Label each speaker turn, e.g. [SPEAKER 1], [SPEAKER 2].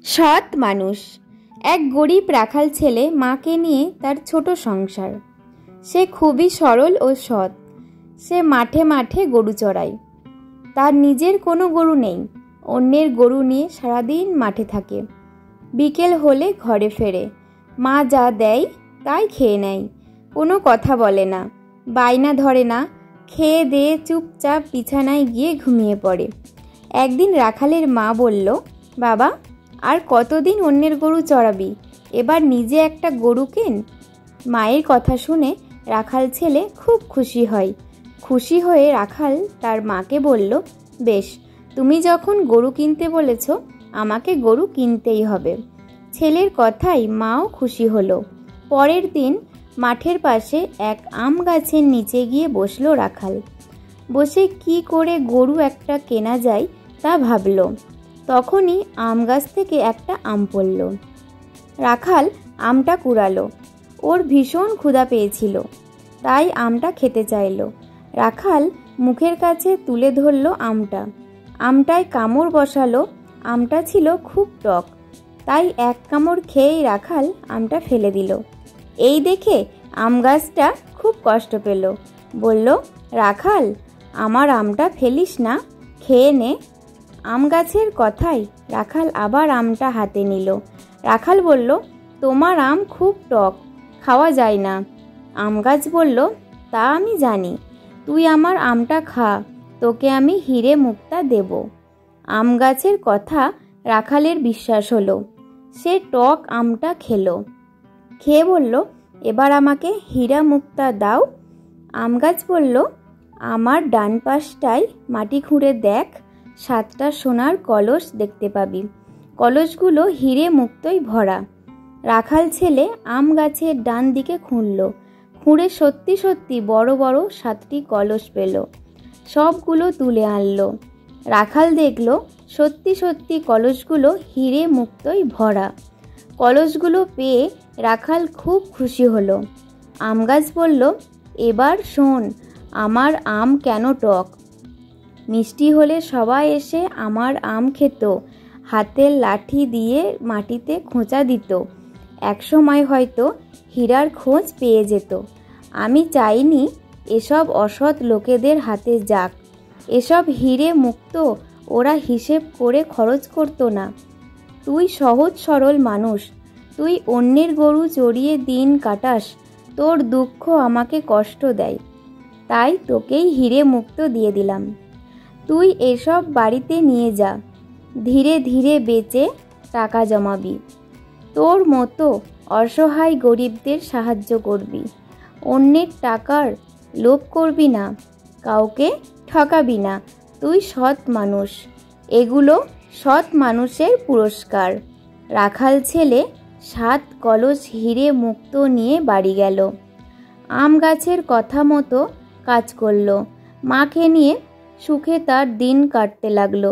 [SPEAKER 1] সৎ মানুষ। এক গরিব রাখাল ছেলে মাকে নিয়ে তার ছোট সংসার। সে খুবই সরল ও সৎ। সে মাঠে মাঠে গরু চড়ায়। তার নিজের কোনো গরু নেই, অন্যের গরু নিয়ে সারাদিন মাঠে থাকে। বিকেল হলে ঘরে ফেরে। মা যা দেয় তাই খেয়ে নেয়, কোনো কথা বলে না, বায়না ধরে না, খেয়ে দিয়ে চুপচাপ বিছানায় গিয়ে ঘুমিয়ে পড়ে। একদিন রাখালের মা বলল, বাবা, আর কতদিন অন্যের গরু চড়াবি? এবার নিজে একটা গরু কেন। মায়ের কথা শুনে রাখাল ছেলে খুব খুশি হয়। খুশি হয়ে রাখাল তার মাকে বলল, বেশ, তুমি যখন গরু কিনতে বলেছ, আমাকে গরু কিনতেই হবে। ছেলের কথায় মাও খুশি হলো। পরের দিন মাঠের পাশে এক আম গাছের নিচে গিয়ে বসলো রাখাল। বসে কি করে গরু একটা কেনা যায় তা ভাবল। তখনই আম গাছ থেকে একটা আম পড়ল। রাখাল আমটা কুড়ালো। ওর ভীষণ ক্ষুধা পেয়েছিল, তাই আমটা খেতে চাইল। রাখাল মুখের কাছে তুলে ধরল আমটা। আমটায় কামড় বসালো। আমটা ছিল খুব টক, তাই এক কামড় খেয়েই রাখাল আমটা ফেলে দিল। এই দেখে আম গাছটা খুব কষ্ট পেল। বলল, রাখাল, আমার আমটা ফেলিস না, খেয়ে নে। আম গাছের কথায় রাখাল আবার আমটা হাতে নিল। রাখাল বলল, তোমার আম খুব টক, খাওয়া যায় না। আম গাছ বলল, তা আমি জানি, তুই আমার আমটা খা, তোকে আমি হিরে মুক্তা দেব। আম গাছের কথা রাখালের বিশ্বাস হলো। সে টক আমটা খেলো। খেয়ে বলল, এবার আমাকে হীরা মুক্তা দাও। আম গাছ বলল, আমার ডান পাশটায় মাটি খুঁড়ে দেখ, 7টা সোনার কলস দেখতে পাবি। কলসগুলো হিরে মুক্তোয় ভরা। রাখাল ছেলে আম গাছের ডান দিকে খুঁড়ল। খুঁড়ে সত্যি সত্যি বড় বড় 7টি কলস পেল। সবগুলো তুলে আনলো। রাখাল দেখল সত্যি সত্যি কলসগুলো হিরে মুক্তোয় ভরা। কলসগুলো পেয়ে রাখাল খুব খুশি হলো। আম গাছ বলল, এবার শোন, আমার আম কেন টক। মিষ্টি হলে সবাই এসে আমার আম খেত, হাতের লাঠি দিয়ে মাটিতে খোঁচা দিত। একসময় হয়তো হীরার খোঁজ পেয়ে যেত। আমি চাইনি এসব অসৎ লোকেদের হাতে যাক। এসব হিরে মুক্ত ওরা হিসেব করে খরচ করতো না। তুই সহজ সরল মানুষ, তুই অন্যের গরু চড়িয়ে দিন কাটাস, তোর দুঃখ আমাকে কষ্ট দেয়, তাই তোকেই হিরে মুক্ত দিয়ে দিলাম। তুই এসব বাড়িতে নিয়ে যা, ধীরে ধীরে বেচে টাকা জমাবি। তোর মতো অসহায় গরিবদের সাহায্য করবি। অন্যের টাকার লোভ করবি না, কাউকে ঠকাবি না। তুই সৎ মানুষ। এগুলো সৎ মানুষের পুরস্কার। রাখাল ছেলে 7 কলস হিরে মুক্ত নিয়ে বাড়ি গেল। আম গাছের কথা মতো কাজ করলো। মাকে নিয়ে সুখে তার দিন কাটতে লাগলো।